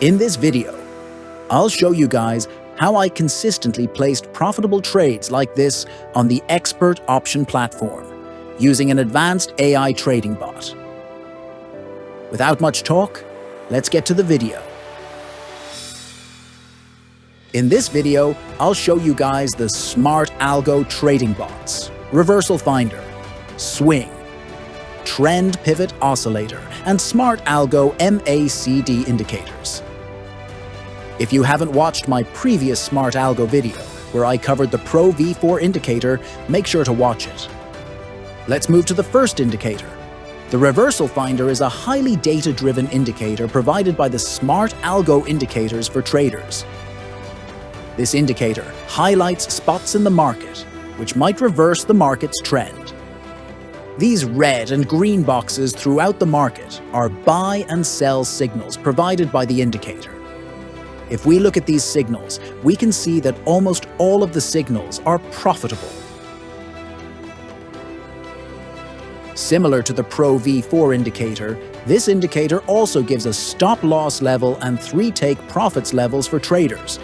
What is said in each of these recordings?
In this video, I'll show you guys how I consistently placed profitable trades like this on the Expert Option platform using an advanced AI trading bot. Without much talk, let's get to the video. In this video, I'll show you guys the SMRTALGO trading bots, reversal finder, swing, trend pivot oscillator, and SMRTALGO MACD indicators. If you haven't watched my previous SMRTALGO video, where I covered the Pro V4 indicator, make sure to watch it. Let's move to the first indicator. The reversal finder is a highly data-driven indicator provided by the SMRTALGO indicators for traders. This indicator highlights spots in the market, which might reverse the market's trend. These red and green boxes throughout the market are buy and sell signals provided by the indicator. If we look at these signals, we can see that almost all of the signals are profitable. Similar to the Pro V4 indicator, this indicator also gives a stop-loss level and 3-take profits levels for traders.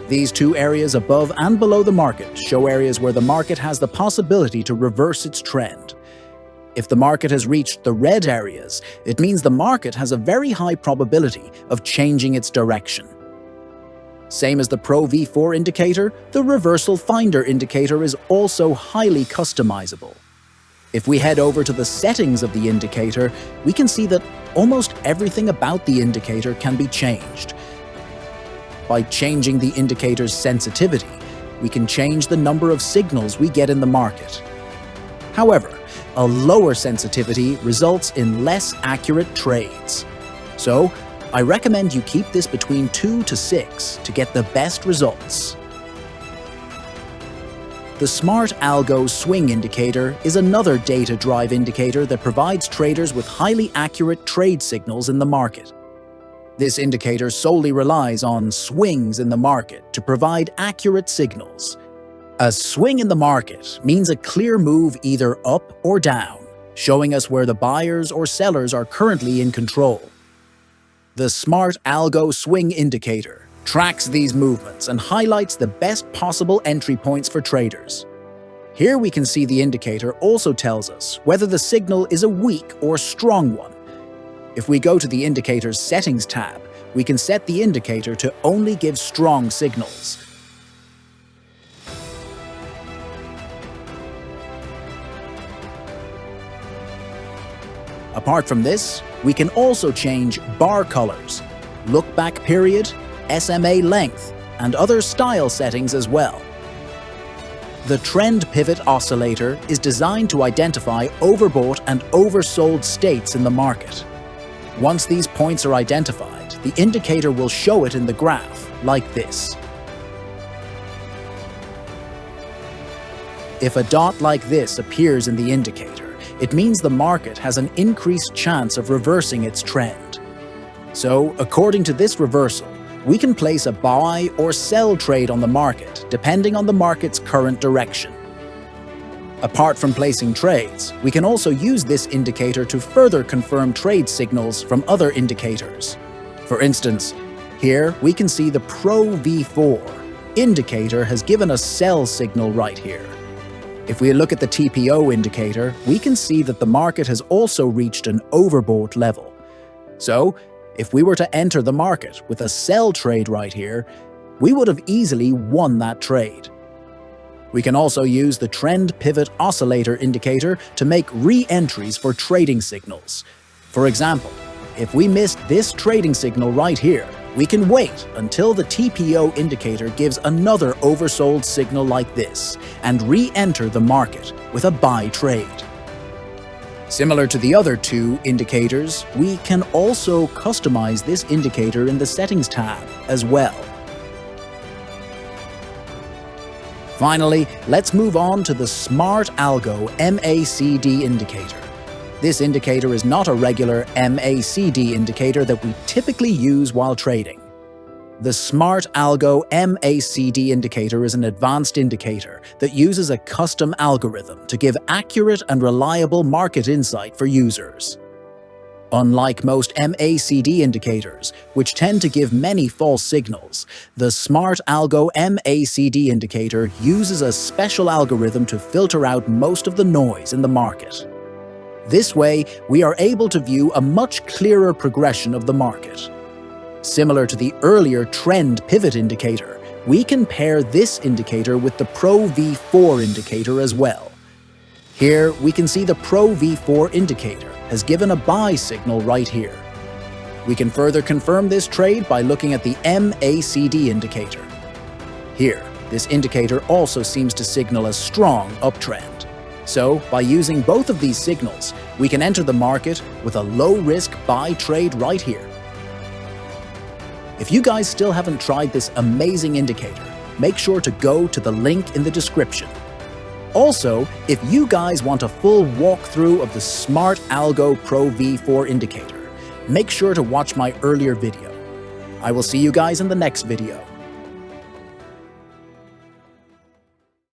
These two areas above and below the market show areas where the market has the possibility to reverse its trend. If the market has reached the red areas, it means the market has a very high probability of changing its direction. Same as the Pro V4 indicator, the reversal finder indicator is also highly customizable. If we head over to the settings of the indicator, we can see that almost everything about the indicator can be changed. By changing the indicator's sensitivity, we can change the number of signals we get in the market. However, a lower sensitivity results in less accurate trades. So, I recommend you keep this between 2 to 6 to get the best results. The SMRTALGO swing indicator is another data drive indicator that provides traders with highly accurate trade signals in the market. This indicator solely relies on swings in the market to provide accurate signals. A swing in the market means a clear move either up or down, showing us where the buyers or sellers are currently in control. The SMRTALGO swing indicator tracks these movements and highlights the best possible entry points for traders. Here we can see the indicator also tells us whether the signal is a weak or strong one. If we go to the indicator's settings tab, we can set the indicator to only give strong signals. Apart from this, we can also change bar colors, look-back period, SMA length, and other style settings as well. The trend pivot oscillator is designed to identify overbought and oversold states in the market. Once these points are identified, the indicator will show it in the graph, like this. If a dot like this appears in the indicator, it means the market has an increased chance of reversing its trend. So, according to this reversal, we can place a buy or sell trade on the market, depending on the market's current direction. Apart from placing trades, we can also use this indicator to further confirm trade signals from other indicators. For instance, here we can see the Pro V4 indicator has given a sell signal right here. If we look at the TPO indicator, we can see that the market has also reached an overbought level. So, if we were to enter the market with a sell trade right here, we would have easily won that trade. We can also use the trend pivot oscillator indicator to make re-entries for trading signals. For example, if we missed this trading signal right here, we can wait until the TPO indicator gives another oversold signal like this and re-enter the market with a buy trade. Similar to the other two indicators, we can also customize this indicator in the Settings tab as well. Finally, let's move on to the SMRTALGO MACD indicator. This indicator is not a regular MACD indicator that we typically use while trading. The SMRTALGO MACD indicator is an advanced indicator that uses a custom algorithm to give accurate and reliable market insight for users. Unlike most MACD indicators, which tend to give many false signals, the SMRT ALGO MACD indicator uses a special algorithm to filter out most of the noise in the market. This way, we are able to view a much clearer progression of the market. Similar to the earlier trend pivot indicator, we can pair this indicator with the Pro V4 indicator as well. Here, we can see the Pro V4 indicator has given a buy signal right here. We can further confirm this trade by looking at the MACD indicator. Here, this indicator also seems to signal a strong uptrend. So, by using both of these signals, we can enter the market with a low-risk buy trade right here. If you guys still haven't tried this amazing indicator, make sure to go to the link in the description. Also, if you guys want a full walkthrough of the SMRT ALGO Pro V4 indicator, make sure to watch my earlier video. I will see you guys in the next video.